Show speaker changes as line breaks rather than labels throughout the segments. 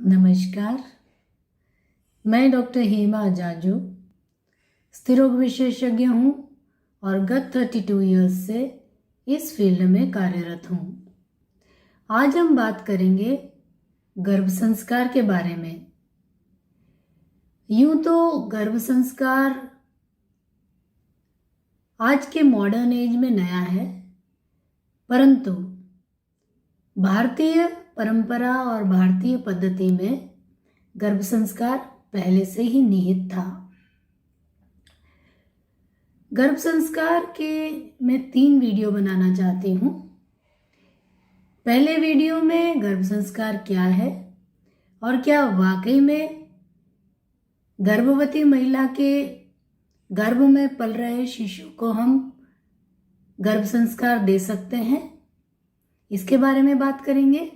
नमस्कार। मैं डॉक्टर हेमा जाजू स्त्रीरोग विशेषज्ञ हूँ और गत 32 ईयर्स से इस फील्ड में कार्यरत हूँ। आज हम बात करेंगे गर्भ संस्कार के बारे में। यूँ तो गर्भ संस्कार आज के मॉडर्न एज में नया है, परंतु भारतीय परंपरा और भारतीय पद्धति में गर्भ संस्कार पहले से ही निहित था। गर्भ संस्कार के मैं 3 वीडियो बनाना चाहती हूँ। पहले वीडियो में गर्भ संस्कार क्या है और क्या वाकई में गर्भवती महिला के गर्भ में पल रहे शिशु को हम गर्भ संस्कार दे सकते हैं, इसके बारे में बात करेंगे।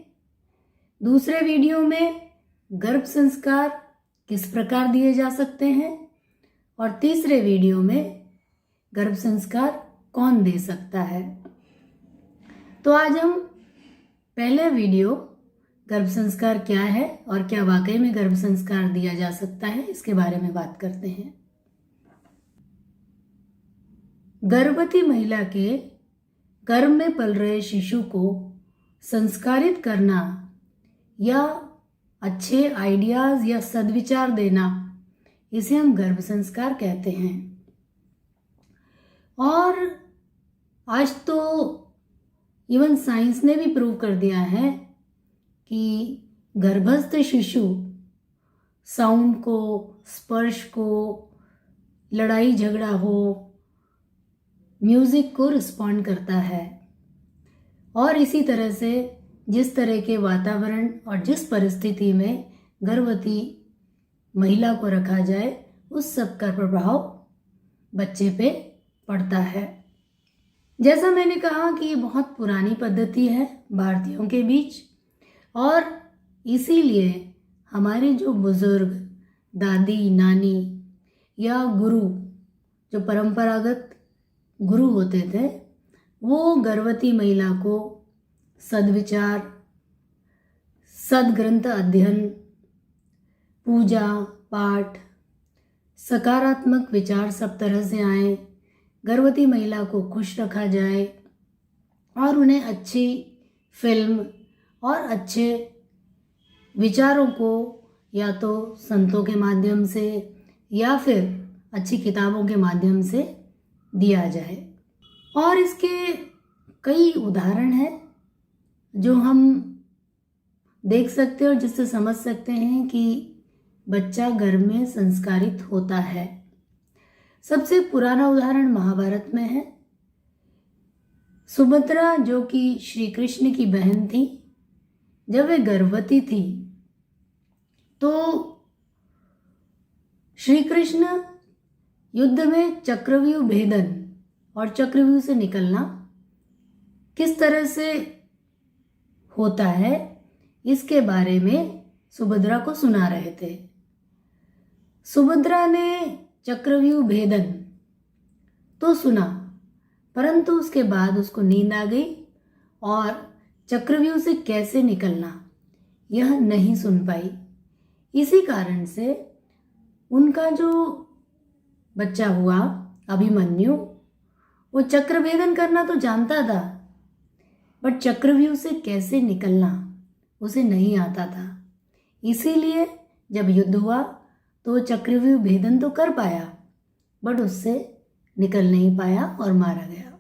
दूसरे वीडियो में गर्भ संस्कार किस प्रकार दिए जा सकते हैं और तीसरे वीडियो में गर्भ संस्कार कौन दे सकता है। तो आज हम पहले वीडियो गर्भ संस्कार क्या है और क्या वाकई में गर्भ संस्कार दिया जा सकता है, इसके बारे में बात करते हैं। गर्भवती महिला के गर्भ में पल रहे शिशु को संस्कारित करना या अच्छे आइडियाज़ या सद्विचार देना, इसे हम गर्भ संस्कार कहते हैं। और आज तो इवन साइंस ने भी प्रूव कर दिया है कि गर्भस्थ शिशु साउंड को, स्पर्श को, लड़ाई झगड़ा हो, म्यूज़िक को रिस्पॉन्ड करता है। और इसी तरह से जिस तरह के वातावरण और जिस परिस्थिति में गर्भवती महिला को रखा जाए, उस सब का प्रभाव बच्चे पे पड़ता है। जैसा मैंने कहा कि ये बहुत पुरानी पद्धति है भारतीयों के बीच, और इसीलिए हमारे जो बुज़ुर्ग, दादी, नानी या गुरु, जो परंपरागत गुरु होते थे, वो गर्भवती महिला को सद्विचार, सद्ग्रंथ अध्ययन, पूजा पाठ, सकारात्मक विचार सब तरह से आए, गर्भवती महिला को खुश रखा जाए और उन्हें अच्छी फिल्म और अच्छे विचारों को या तो संतों के माध्यम से या फिर अच्छी किताबों के माध्यम से दिया जाए। और इसके कई उदाहरण हैं जो हम देख सकते हैं और जिससे समझ सकते हैं कि बच्चा गर्भ में संस्कारित होता है। सबसे पुराना उदाहरण महाभारत में है। सुभद्रा, जो कि श्री कृष्ण की बहन थी, जब वे गर्भवती थी तो श्री कृष्ण युद्ध में चक्रव्यूह भेदन और चक्रव्यूह से निकलना किस तरह से होता है, इसके बारे में सुभद्रा को सुना रहे थे। सुभद्रा ने चक्रव्यूह भेदन तो सुना, परंतु उसके बाद उसको नींद आ गई और चक्रव्यूह से कैसे निकलना यह नहीं सुन पाई। इसी कारण से उनका जो बच्चा हुआ अभिमन्यु, वो चक्र भेदन करना तो जानता था, बट चक्रव्यूह से कैसे निकलना उसे नहीं आता था। इसीलिए जब युद्ध हुआ तो चक्रव्यूह भेदन तो कर पाया, बट उससे निकल नहीं पाया और मारा गया।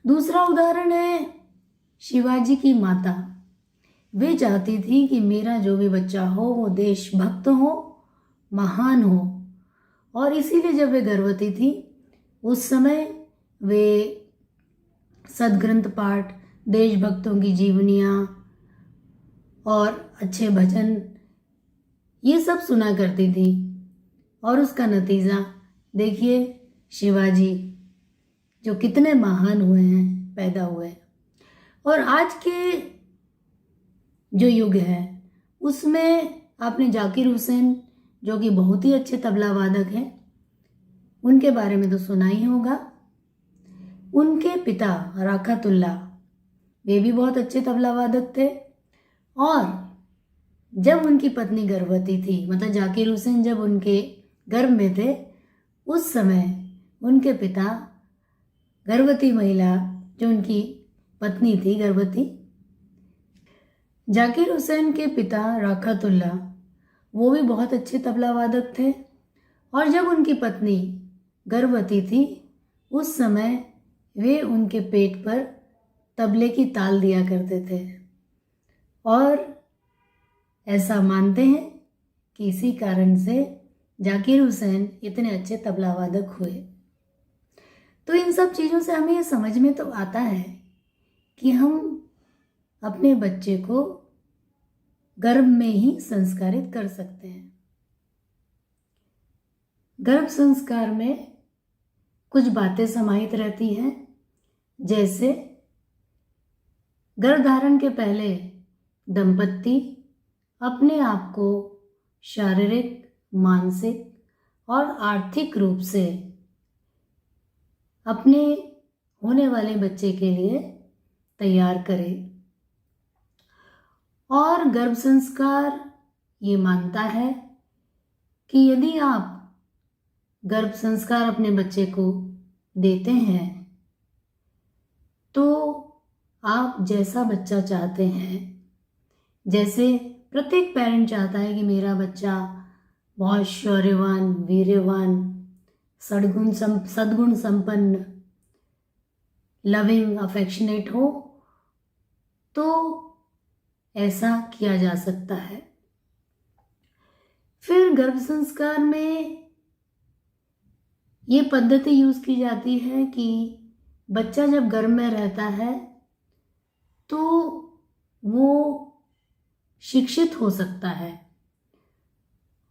दूसरा उदाहरण है शिवाजी की माता। वे चाहती थी कि मेरा जो भी बच्चा हो वो देशभक्त हो, महान हो, और इसीलिए जब वे गर्भवती थी उस समय वे सद्ग्रंथ पाठ, देशभक्तों की जीवनियाँ और अच्छे भजन, ये सब सुना करती थी। और उसका नतीजा देखिए, शिवाजी जो कितने महान हुए हैं, पैदा हुए। और आज के जो युग है उसमें आपने जाकिर हुसैन, जो कि बहुत ही अच्छे तबला वादक हैं, उनके बारे में तो सुना ही होगा। उनके पिता राखतुल्लाह, वे भी बहुत अच्छे तबला वादक थे और जब उनकी पत्नी गर्भवती थी, मतलब जाकिर हुसैन जब उनके गर्भ में थे, उस समय उनके पिता गर्भवती महिला, जो उनकी पत्नी थी गर्भवती, जाकिर हुसैन के पिता राकतुल्ला, वो भी बहुत अच्छे तबला वादक थे। और जब उनकी पत्नी गर्भवती थी, उस समय वे उनके पेट पर तबले की ताल दिया करते थे। और ऐसा मानते हैं कि इसी कारण से जाकिर हुसैन इतने अच्छे तबला वादक हुए। तो इन सब चीज़ों से हमें ये समझ में तो आता है कि हम अपने बच्चे को गर्भ में ही संस्कारित कर सकते हैं। गर्भ संस्कार में कुछ बातें समाहित रहती हैं, जैसे गर्भधारण के पहले दंपत्ति अपने आप को शारीरिक, मानसिक और आर्थिक रूप से अपने होने वाले बच्चे के लिए तैयार करें। और गर्भ संस्कार ये मानता है कि यदि आप गर्भ संस्कार अपने बच्चे को देते हैं तो आप जैसा बच्चा चाहते हैं, जैसे प्रत्येक पेरेंट चाहता है कि मेरा बच्चा बहुत शौर्यवान, वीर्यवान, सद्गुण संपन्न, लविंग, अफेक्शनेट हो, तो ऐसा किया जा सकता है। फिर गर्भ संस्कार में ये पद्धति यूज की जाती है कि बच्चा जब गर्भ में रहता है तो वो शिक्षित हो सकता है,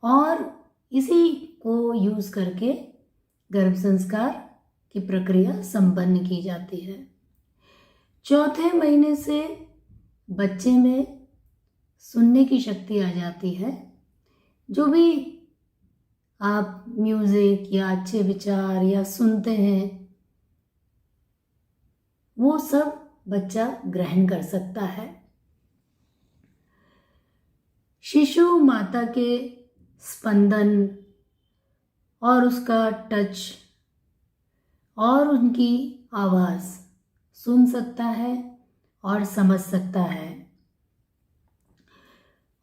और इसी को यूज करके गर्भ संस्कार की प्रक्रिया संपन्न की जाती है। चौथे महीने से बच्चे में सुनने की शक्ति आ जाती है। जो भी आप म्यूजिक या अच्छे विचार या सुनते हैं, वो सब बच्चा ग्रहण कर सकता है। शिशु माता के स्पंदन और उसका टच और उनकी आवाज़ सुन सकता है और समझ सकता है।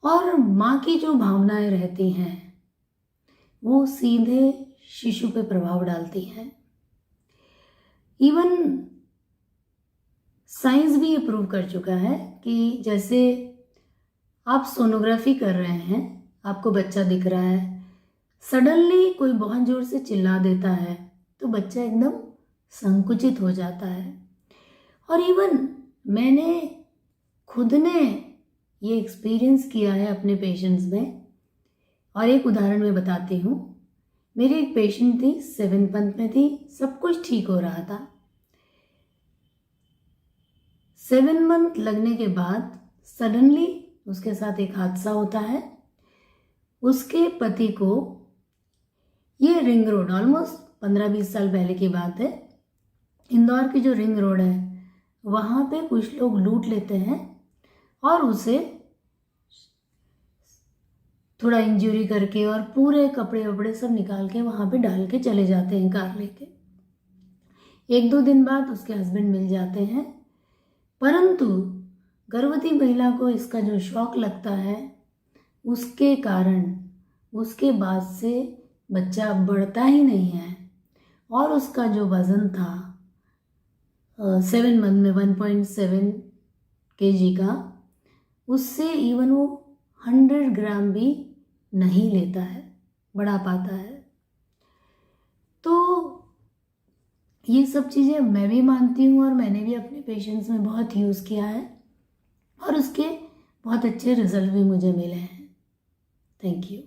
और माँ की जो भावनाएं रहती हैं वो सीधे शिशु पे प्रभाव डालती हैं। इवन साइंस भी ये प्रूव कर चुका है कि जैसे आप सोनोग्राफी कर रहे हैं, आपको बच्चा दिख रहा है, सडनली कोई बहुत जोर से चिल्ला देता है तो बच्चा एकदम संकुचित हो जाता है। और इवन मैंने खुद ने ये एक्सपीरियंस किया है अपने पेशेंट्स में। और एक उदाहरण मैं बताती हूँ। मेरी एक पेशेंट थी, 7th मंथ में थी, सब कुछ ठीक हो रहा था। 7 मंथ लगने के बाद सडनली उसके साथ एक हादसा होता है। उसके पति को, ये रिंग रोड, ऑलमोस्ट 15-20 साल पहले की बात है, इंदौर की जो रिंग रोड है वहाँ पे कुछ लोग लूट लेते हैं और उसे थोड़ा इंजरी करके और पूरे कपड़े वपड़े सब निकाल के वहाँ पे डाल के चले जाते हैं कार लेके। 1-2 दिन बाद उसके हस्बैंड मिल जाते हैं, परंतु गर्भवती महिला को इसका जो शॉक लगता है उसके कारण उसके बाद से बच्चा बढ़ता ही नहीं है। और उसका जो वज़न था 7 मंथ में 1.7 kg का, उससे इवन वो 100 ग्राम भी नहीं लेता है, बढ़ा पाता है। तो ये सब चीज़ें मैं भी मानती हूँ और मैंने भी अपने पेशेंट्स में बहुत यूज़ किया है और उसके बहुत अच्छे रिजल्ट भी मुझे मिले हैं। Thank you.